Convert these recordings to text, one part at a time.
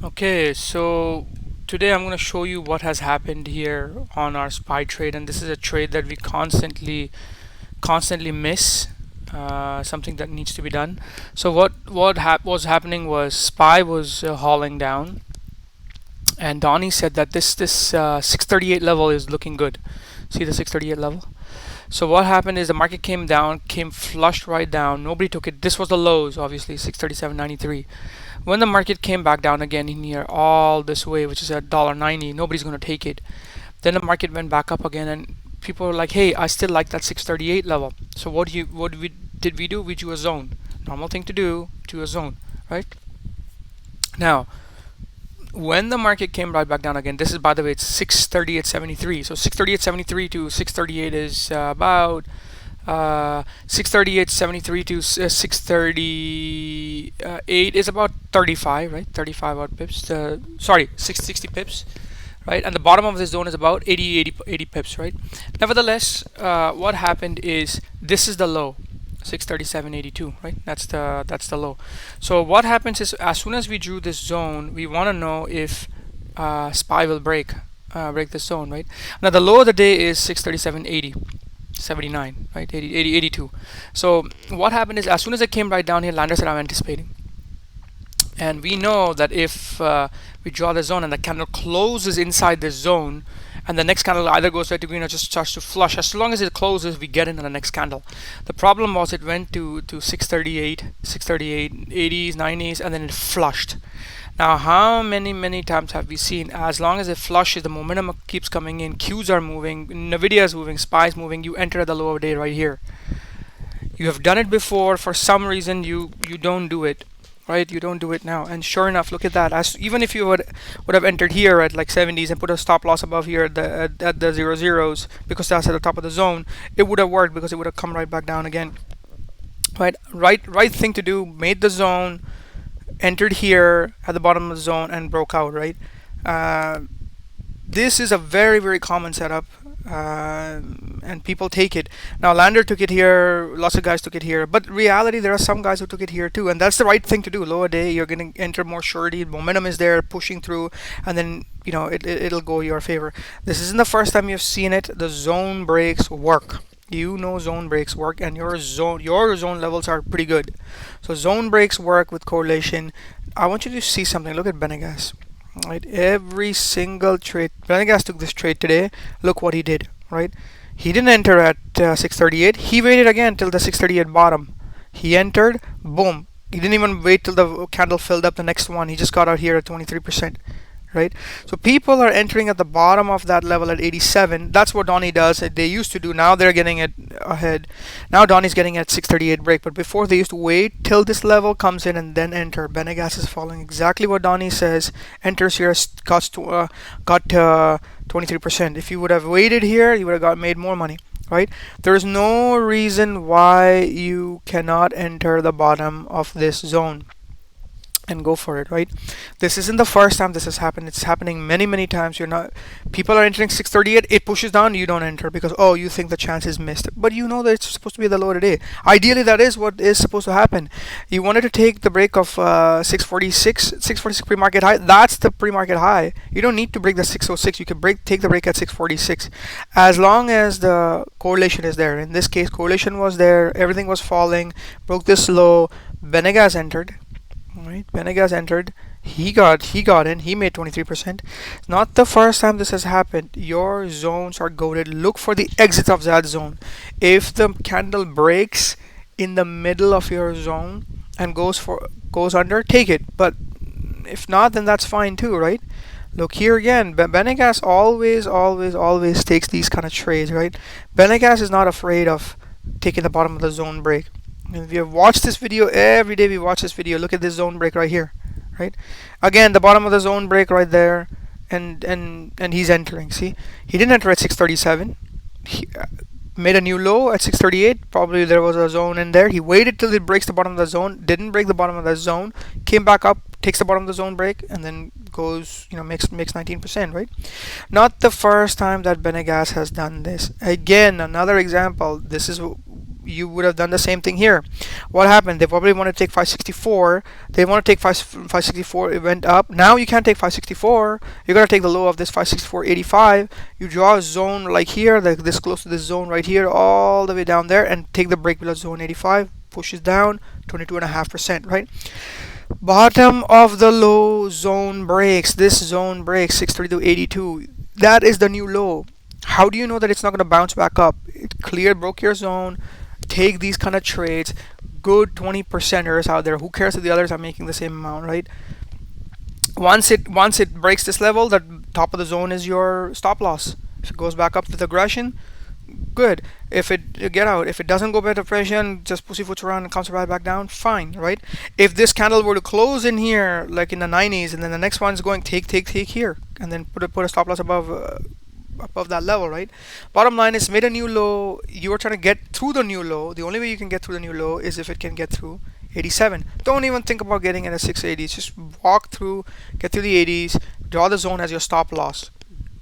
Okay, so today I'm going to show you what has happened here on our SPY trade, and this is a trade that we constantly miss. Something that needs to be done. So was happening was SPY was hauling down, and Donnie said that this 638 level is looking good. See the 638 level. So what happened is the market came down, came flushed right down. Nobody took it. This was the lows, obviously 637.93. When the market came back down again in here all this way, which is at $1.90, nobody's going to take it. Then the market went back up again, and people were like, "Hey, I still like that 638 level." So what we do? We drew a zone. Normal thing to do, to a zone, right? Now, when the market came right back down again, this is, by the way, it's 638.73. So 638.73 to 638 is about 638.73 to 638 is about 35, right? 35 odd pips. Sorry, 660 pips, right? And the bottom of this zone is about 80 pips, right? Nevertheless, what happened is this is the low, 637.82, right? That's the low. So what happens is, as soon as we drew this zone, we want to know if SPY will break this zone, right? Now the low of the day is 637.80. 79, right? 82. So what happened is, as soon as it came right down here, Lander said, I'm anticipating. And we know that if we draw the zone and the candle closes inside this zone, and the next candle either goes right to green or just starts to flush, as long as it closes, we get into the next candle. The problem was it went to 638, 80s, 90s, and then it flushed. Now, how many times have we seen, as long as it flushes, the momentum keeps coming in, Qs are moving, Nvidia is moving, SPY is moving, you enter at the lower day right here. You have done it before. For some reason, you don't do it, right? You don't do it now. And sure enough, look at that. As even if you would have entered here at like 70s and put a stop loss above here at the zero zeros, because that's at the top of the zone, it would have worked, because it would have come right back down again. Right thing to do. Made the zone, entered here at the bottom of the zone, and broke out, right? Uh, this is a very common setup, and people take it. Now Lander took it here, lots of guys took it here, but reality, there are some guys who took it here too, and that's the right thing to do. Lower day, you're going to enter more surety, momentum is there, pushing through, and then it'll go your favor. This isn't the first time you've seen it. The zone breaks work. Zone breaks work, and your zone levels are pretty good. So zone breaks work with correlation. I want you to see something. Look at Benegas. Right, every single trade. Banegas took this trade today. Look what he did. Right, he didn't enter at 638. He waited again till the 638 bottom. He entered. Boom. He didn't even wait till the candle filled up the next one. He just got out here at 23%. Right, so people are entering at the bottom of that level at 87. That's what Donnie does. They used to do. Now they're getting it ahead. Now Donnie's getting at 638 break, but before they used to wait till this level comes in and then enter. Benegas is following exactly what Donnie says. Enters here, got 23%. If you would have waited here, you would have got made more money. Right, there's no reason why you cannot enter the bottom of this zone and go for it. Right, this isn't the first time this has happened. It's happening many times. You're not People are entering 638, it pushes down, you don't enter because, oh, you think the chance is missed, but you know that it's supposed to be the low today. Ideally, that is what is supposed to happen. You wanted to take the break of 646 pre-market high. That's the pre-market high. You don't need to break the 606. You can take the break at 646, as long as the correlation is there. In this case, correlation was there, everything was falling, broke this low. Benegas entered. Right, Banegas entered. He got in. He made 23%. Not the first time this has happened. Your zones are goaded. Look for the exit of that zone. If the candle breaks in the middle of your zone and goes under, take it. But if not, then that's fine too, right? Look here again. Banegas always takes these kind of trades, right? Banegas is not afraid of taking the bottom of the zone break. And if you have watched this video, every day we watch this video, look at this zone break right here, right? Again, the bottom of the zone break right there, and he's entering. See, he didn't enter at 637. He made a new low at 638. Probably there was a zone in there. He waited till it breaks the bottom of the zone. Didn't break the bottom of the zone. Came back up, takes the bottom of the zone break, and then goes, makes 19%, right? Not the first time that Benegas has done this. Again, another example. This is you would have done the same thing here. What happened? They probably want to take 564. They want to take 564. It went up. Now you can't take 564. You're gonna take the low of this 564.85. You draw a zone like here, like this close to this zone right here, all the way down there, and take the break below zone 85. Pushes down 22.5%. Right. Bottom of the low zone breaks. This zone breaks 632.82. That is the new low. How do you know that it's not going to bounce back up? It cleared, broke your zone. Take these kind of trades. Good 20%ers out there. Who cares if the others are making the same amount, right? Once it breaks this level, the top of the zone is your stop loss. If it goes back up with aggression, good. If it get out, if it doesn't go by depression, just pussyfoots around and comes right back down, fine, right? If this candle were to close in here like in the 90s, and then the next one's going take here, and then put a stop loss above that level, right? Bottom line is made a new low. You are trying to get through the new low. The only way you can get through the new low is if it can get through 87. Don't even think about getting in a 680s. Just walk through, get through the 80s, draw the zone as your stop loss.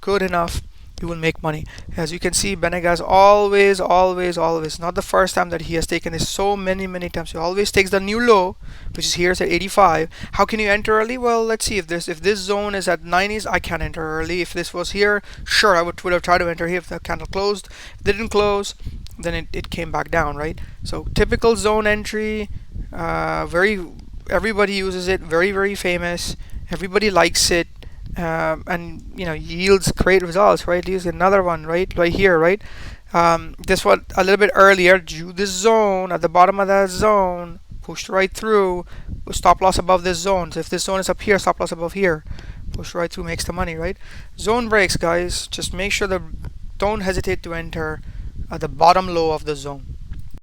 Good enough. You will make money. As you can see, banegas always, not the first time that he has taken this, so many times. He always takes the new low, which is here, it's at 85. How can you enter early? Well, let's see. If this zone is at 90s, I can't enter early. If this was here, sure, I would have tried to enter here if the candle closed. If it didn't close, then it came back down, right? So typical zone entry, everybody uses it, very famous. Everybody likes it. And yields great results, right? Here's another one, right here, right? This one a little bit earlier, drew this zone at the bottom of that zone, pushed right through, stop loss above this zone. So if this zone is up here, stop loss above here, push right through, makes the money, right? Zone breaks, guys. Just make sure that don't hesitate to enter at the bottom low of the zone.